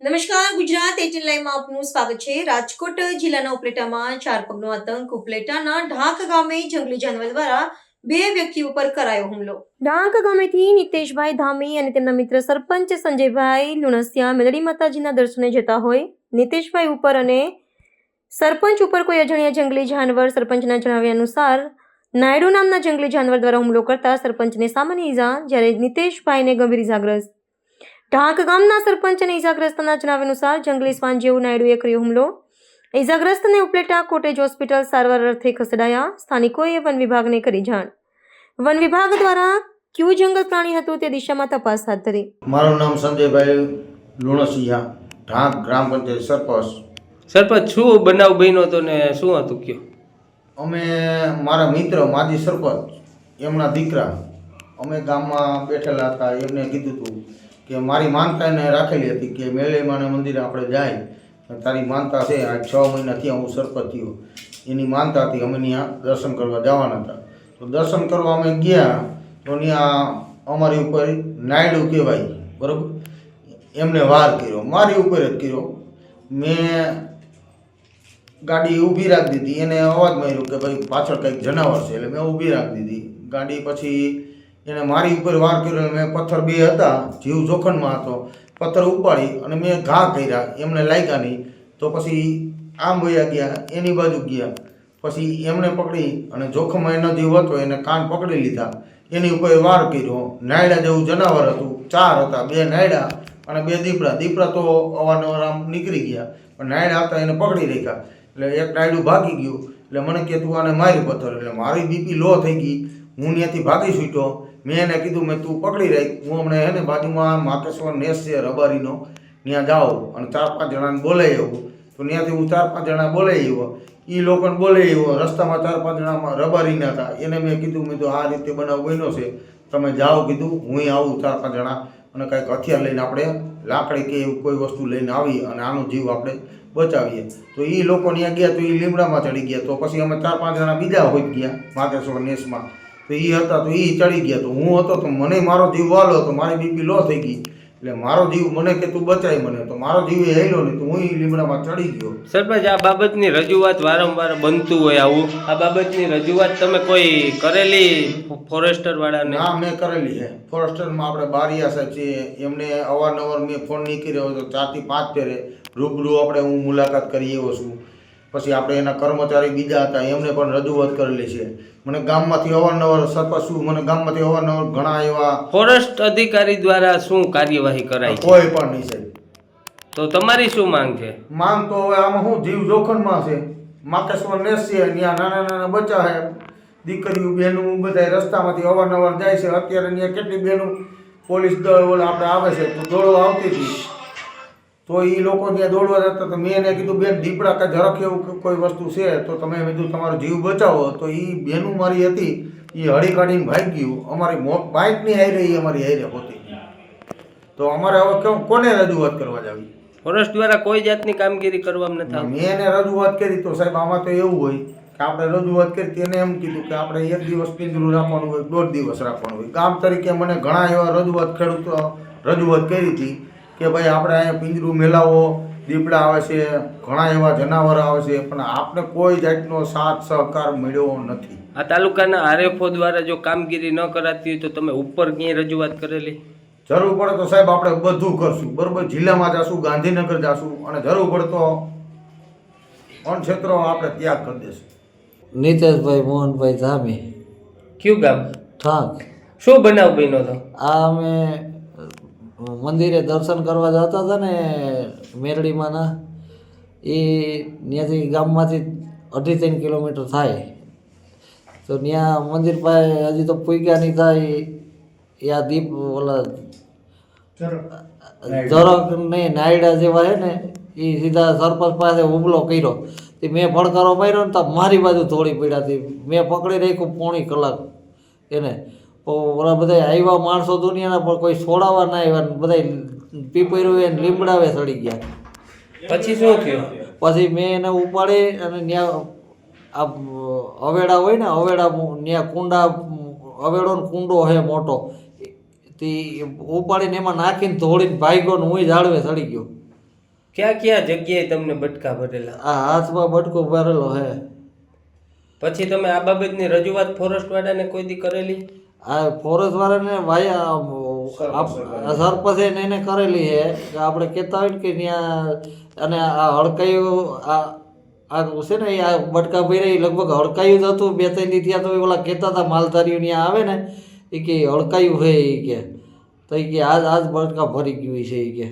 નમસ્કાર, ગુજરાત 18 લાઈવમાં આપનું સ્વાગત છે। રાજકોટ જિલ્લાના ઉપલેટામાં ચાર પગનો આતંક। ઉપલેટાના ઢાંક ગામે જંગલી જાનવર દ્વારા બે વ્યક્તિઓ પર કરાયો હુમલો। ઢાંક ગામેથી નિતેશભાઈ ધામી અને તેમના મિત્ર સરપંચ સંજયભાઈ લુણસિયા મેલડી માતાજીના દર્શને જતા હોય। નિતેશભાઈ ઉપર અને સરપંચ ઉપર કોઈ અજાણ્યા જંગલી જાનવર સરપંચના જણાવ્યા અનુસાર નાયડુ નામના જંગલી જાનવર દ્વારા હુમલો કરતા સરપંચને સામાન્ય ઈજા, જ્યારે નિતેશભાઈને ગંભીર ઈજાગ્રસ્ત। ઢાંક ગામના સરપંચ અને ઈજાગ્રસ્તના જણાવ્યા અનુસાર જંગલી શ્વાન જેવું નાયડુએ કર્યો હુમલો। ઈજાગ્રસ્તને ઉપલેટા કોટેજ હોસ્પિટલ સારવાર અર્થે ખસેડાયા। સ્થાનિકોએ વન વિભાગને કરી જાણ। વન વિભાગ દ્વારા કયું જંગલ પ્રાણી હતું તે દિશામાં તપાસ હાથ ધરી। મારું નામ સંજયભાઈ લુણસિયા, ઢાંક ગ્રામ પંચાયત સરપંચ। સરપંચ, શું બનાવ બન્યો હતો ને શું હતું કયો? અમે મારા મિત્ર માજી સરપંચ એમના દીકરા અમે ગામમાં બેઠેલા હતા। એમને કીધું હતું કે મારી માનતા એને રાખેલી હતી કે મેલેમાના મંદિરે આપણે જાય, તારી માનતા છે। આ 6 મહિના થયા હું સરપંચ થયો, એની માનતા હતી, અમે ત્યાં દર્શન કરવા જવાના હતા। તો દર્શન કરવા અમે ગયા તો ત્યાં અમારી ઉપર નાયડુ કહેવાય, બરાબર, એમને વાર કર્યો, મારી ઉપર જ કર્યો। મેં ગાડી ઊભી રાખી દીધી, એને અવાજ માર્યો કે ભાઈ પાછળ કંઈક જનાવર છે, એટલે મેં ઊભી રાખી દીધી ગાડી। પછી એને મારી ઉપર વાર કર્યો, મેં પથ્થર બે હતા, જીવ જોખમમાં હતો, પથ્થર ઉપાડી અને મેં ઘા કર્યા, એમને લાગ્યા નહીં। તો પછી આમ વયા ગયા, એની બાજુ ગયા, પછી એમને પકડી અને જોખમમાં એનો જીવ હતો એને કાન પકડી લીધા, એની ઉપર વાર કર્યો। નાયડા જેવું જનાવર હતું, 4 હતા, 2 નાયડા અને 2 દીપડા। દીપડા તો અવારનવાર આમ નીકળી ગયા, પણ નાયડા હતા એને પકડી રાખ્યા। એટલે એક નાયડું ભાગી ગયું, એટલે મને કે તું આને મારી પથ્થર, એટલે મારી બીપી લો થઈ ગઈ, હું ત્યાંથી ભાગી છૂટ્યો। મેં એને કીધું મેં તું પકડી રાખ, હું હમણાં એને બાજુમાં માકેશ્વર નેસ છે રબારીનો, ત્યાં જાઉં અને 4-5 જણાને બોલાવી આવું। તો ત્યાંથી હું 4-5 જણા બોલાવી આવ્યો, એ લોકોને બોલાવી આવ્યો। રસ્તામાં 4-5 જણા રબારીના હતા, એને મેં કીધું મેં તો આ રીતે બનાવ બન્યો છે, તમે જાઓ, કીધું હું આવું 4-5 જણા અને કંઈક હથિયાર લઈને આપણે લાકડી કે એવું કોઈ વસ્તુ લઈને આવી અને આનો જીવ આપણે બચાવીએ। તો એ લોકો ત્યાં ગયા તો એ લીમડામાં ચડી ગયા। તો પછી અમે 4-5 જણા બીજા હોઈ ગયા માકેશ્વર નેસમાં, તો એ હતા તો એ ચડી ગયા। તો હું હતો તો મને મારો જીવ વાલો હતો, મારી બીપી લો થઈ ગઈ, એટલે મારો જીવ મને કે તું બચાય મને, તો મારો જીવ એ હેલો નહીં, તો હું એ લીમડામાં ચડી ગયો। સરપંચ, આ બાબતની રજૂઆત વારંવાર બનતું હોય આવું, આ બાબતની રજૂઆત તમે કોઈ કરેલી ફોરેસ્ટર વાળાને? હા, મેં કરેલી છે। ફોરેસ્ટરમાં આપણે બારિયા સાહેબ છે, એમને અવારનવાર મેં ફોન નહીં કર્યો તો 4 થી 5 ફેરે રૂબરૂ આપણે હું મુલાકાત કરી આવ્યો છું। પછી આપણે એના કર્મચારી બીજા હતા, એમને પણ રજૂઆત કરેલી છે। મને ગામમાંથી અવારનવાર સરપંચ છું, મને ગામમાંથી અવારનવાર ઘણા એવા ફોરેસ્ટ અધિકારી દ્વારા શું કાર્યવાહી કરાય છે? કોઈ પણ નહીં સાહેબ। તો તમારી શું માંગ છે? માંગ તો હવે આમાં શું, જીવ જોખમમાં છે, માકેશ્વર નેસ છે, ત્યાં નાના નાના બચ્ચા છે, દીકરીઓ બહેનું બધા રસ્તામાંથી અવારનવાર જાય છે। અત્યારે ત્યાં કેટલી બહેનું પોલીસ દળ આપણે આવે છે તો દોડવા આવતી હતી, તો એ લોકો ત્યાં દોડવા જતા તો મેં એને કીધું બેન દીપડા કે જરાક એવું કોઈ વસ્તુ છે તો તમે કીધું તમારો જીવ બચાવો। તો એ બહેનું મારી હતી, એ હળી કાઢીને ભાગી ગયું, અમારી બાઇકની હારે એ અમારી હારે હોતી। તો અમારે હવે કોને રજૂઆત કરવા જાવી? ફોરેસ્ટ દ્વારા કોઈ જાતની કામગીરી કરવામાં નથી આવતી? મેં એને રજૂઆત કરી તો સાહેબ આમાં તો એવું હોય કે આપણે રજૂઆત કરી, તેને એમ કીધું કે આપણે 1 દિવસ પિંજરું રાખવાનું હોય, 1.5 દિવસ રાખવાનું હોય। ગામ તરીકે મને ઘણા એવા ખેડૂતો રજૂઆત કરી હતી કે ભાઈ આપણે અહીંયા પિંજરું મેલાવો, દીપડા આવે છે, ઘણા એવા જનાવર આવે છે, પણ આપણે કોઈ જાતનો સાથ સહકાર મળ્યો નથી। આ તાલુકાના આરએફઓ દ્વારા જો કામગીરી ન કરાતી હોય તો તમે ઉપર ક્યાંય રજૂઆત કરેલી? જરૂર પડે તો સાહેબ આપણે બધું કરશું, બરાબર, જિલ્લામાં જશું, ગાંધીનગર જશું, અને જરૂર પડે તો અન્ય ક્ષેત્રો આપણે ત્યાગ કરી દઈશું। નિતેશભાઈ મોહનભાઈ ધામી, કયું ગામ? ઠાક। શું બનાવ બન્યો હતો? આ અમે મંદિરે દર્શન કરવા જતા હતા ને મેરડીમાંના, એ ત્યાંથી ગામમાંથી 2.5-3 કિલોમીટર થાય, તો ત્યાં મંદિર પાસે હજી તો પૂગ્યા નહીં થાય, આ દીપ ઓલા જરાક નહીં નાયડા જેવા છે ને, એ સીધા સરપંચ પાસે હુમલો કર્યો। તે મેં પડકારો માર્યો ને તો મારી બાજુ થોડી પીડા હતી, મેં પકડી રાખ્યું પોણી કલાક એને। ઓલા બધા આવ્યા માણસો દુનિયાના, પણ કોઈ છોડાવવા ના આવ્યા, બધા પીપર્યું એને લીમડાવે ચડી ગયા। પછી શું થયું? પછી મેં એને ઉપાડી અને ત્યાં આ અવેડા હોય ને, અવેડા ત્યાં કુંડા, અવેડોનો કુંડો છે મોટો, તે ઉપાડીને એમાં નાખીને ધોળીને ભાગ્યો ને હું ઝાડવે ચડી ગયો। ક્યાં ક્યાં જગ્યાએ તમને બટકા ભરેલા? આ હાથમાં બટકો ભરેલો હે. પછી તમે આ બાબતની રજૂઆત ફોરેસ્ટ વાળાને કોઈ દી કરેલી? આ ફોરેસ્ટ વાળાને સરપંચે એને કરેલી છે કે આપણે કહેતા હોય ને કે ત્યાં અને આ હડકાયું આ છે ને આ બટકા ભર્યા એ લગભગ હડકાયું જ હતું. 2-3 દી ત્યાં તો ઓલા કહેતા હતા માલધારીઓ ત્યાં આવે ને એ કે હડકાયું છે એ કે તો એ કે આજ બટકા ભરી ગયું છે એ કે